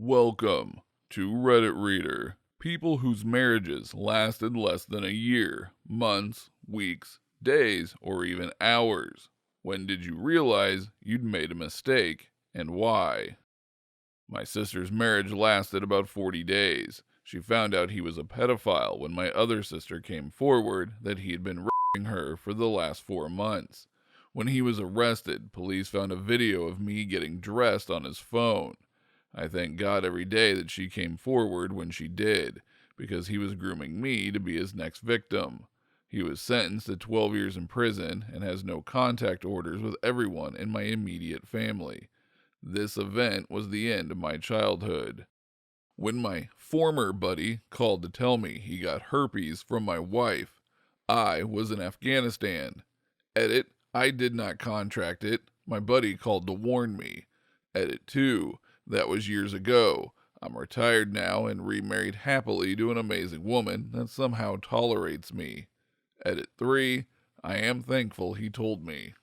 Welcome to Reddit Reader. People whose marriages lasted less than a year, months, weeks, days, or even hours. When did you realize you'd made a mistake, and why? My sister's marriage lasted about 40 days. She found out he was a pedophile when my other sister came forward that he had been raping her for the last 4 months. When he was arrested, police found a video of me getting dressed on his phone. I thank God every day that she came forward when she did, because he was grooming me to be his next victim. He was sentenced to 12 years in prison and has no contact orders with everyone in my immediate family. This event was the end of my childhood. When my former buddy called to tell me he got herpes from my wife, I was in Afghanistan. Edit, I did not contract it. My buddy called to warn me. Edit 2. That was years ago. I'm retired now and remarried happily to an amazing woman that somehow tolerates me. Edit 3. I am thankful he told me.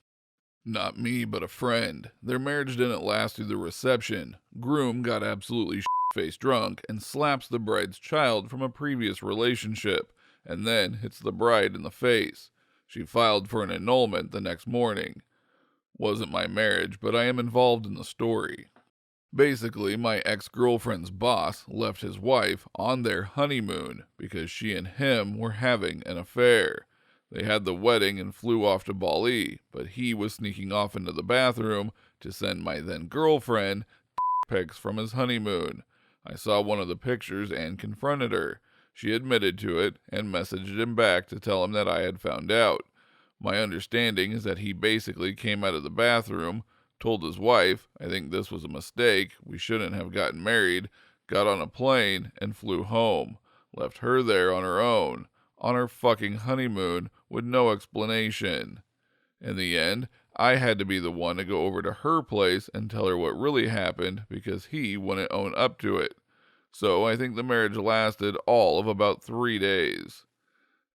Not me, but a friend. Their marriage didn't last through the reception. Groom got absolutely shit-faced drunk and slaps the bride's child from a previous relationship, and then hits the bride in the face. She filed for an annulment the next morning. Wasn't my marriage, but I am involved in the story. Basically, my ex-girlfriend's boss left his wife on their honeymoon because she and him were having an affair. They had the wedding and flew off to Bali, but he was sneaking off into the bathroom to send my then-girlfriend pics from his honeymoon. I saw one of the pictures and confronted her. She admitted to it and messaged him back to tell him that I had found out. My understanding is that he basically came out of the bathroom, told his wife, I think this was a mistake, we shouldn't have gotten married, got on a plane, and flew home. Left her there on her own, on her fucking honeymoon, with no explanation. In the end, I had to be the one to go over to her place and tell her what really happened because he wouldn't own up to it. So I think the marriage lasted all of about 3 days.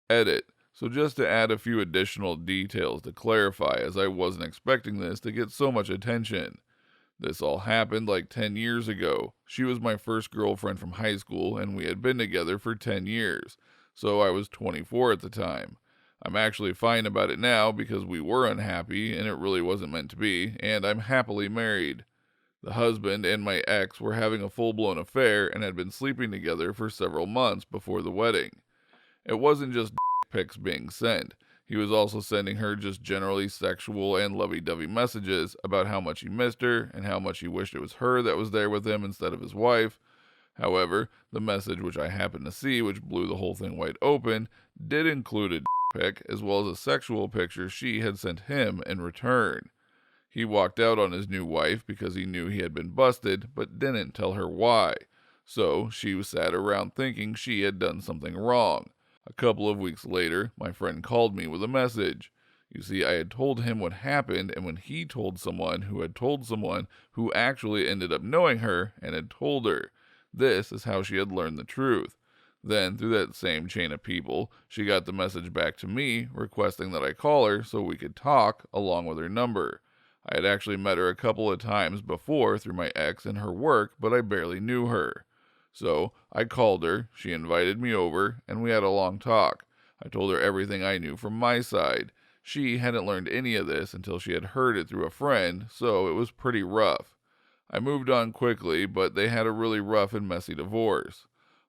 Edit. So just to add a few additional details to clarify, as I wasn't expecting this to get so much attention. This all happened like 10 years ago. She was my first girlfriend from high school and we had been together for 10 years. So I was 24 at the time. I'm actually fine about it now because we were unhappy and it really wasn't meant to be, and I'm happily married. The husband and my ex were having a full-blown affair and had been sleeping together for several months before the wedding. It wasn't just pics being sent. He was also sending her just generally sexual and lovey-dovey messages about how much he missed her and how much he wished it was her that was there with him instead of his wife. However, the message which I happened to see, which blew the whole thing wide open, did include a pic as well as a sexual picture she had sent him in return. He walked out on his new wife because he knew he had been busted, but didn't tell her why. So she sat around thinking she had done something wrong. A couple of weeks later, my friend called me with a message. You see, I had told him what happened, and when he told someone who had told someone who actually ended up knowing her and had told her, this is how she had learned the truth. Then, through that same chain of people, she got the message back to me requesting that I call her so we could talk, along with her number. I had actually met her a couple of times before through my ex and her work, but I barely knew her. So I called her, she invited me over, and we had a long talk. I told her everything I knew from my side. She hadn't learned any of this until she had heard it through a friend, so it was pretty rough. I moved on quickly, but they had a really rough and messy divorce.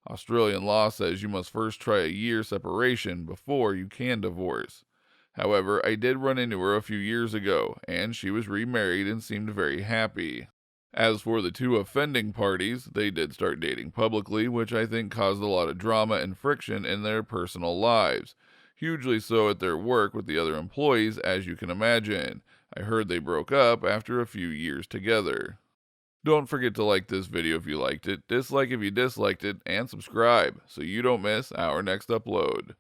Australian law says you must first try a year separation before you can divorce. However, I did run into her a few years ago, and she was remarried and seemed very happy. As for the two offending parties, they did start dating publicly, which I think caused a lot of drama and friction in their personal lives. Hugely so at their work with the other employees, as you can imagine. I heard they broke up after a few years together. Don't forget to like this video if you liked it, dislike if you disliked it, and subscribe so you don't miss our next upload.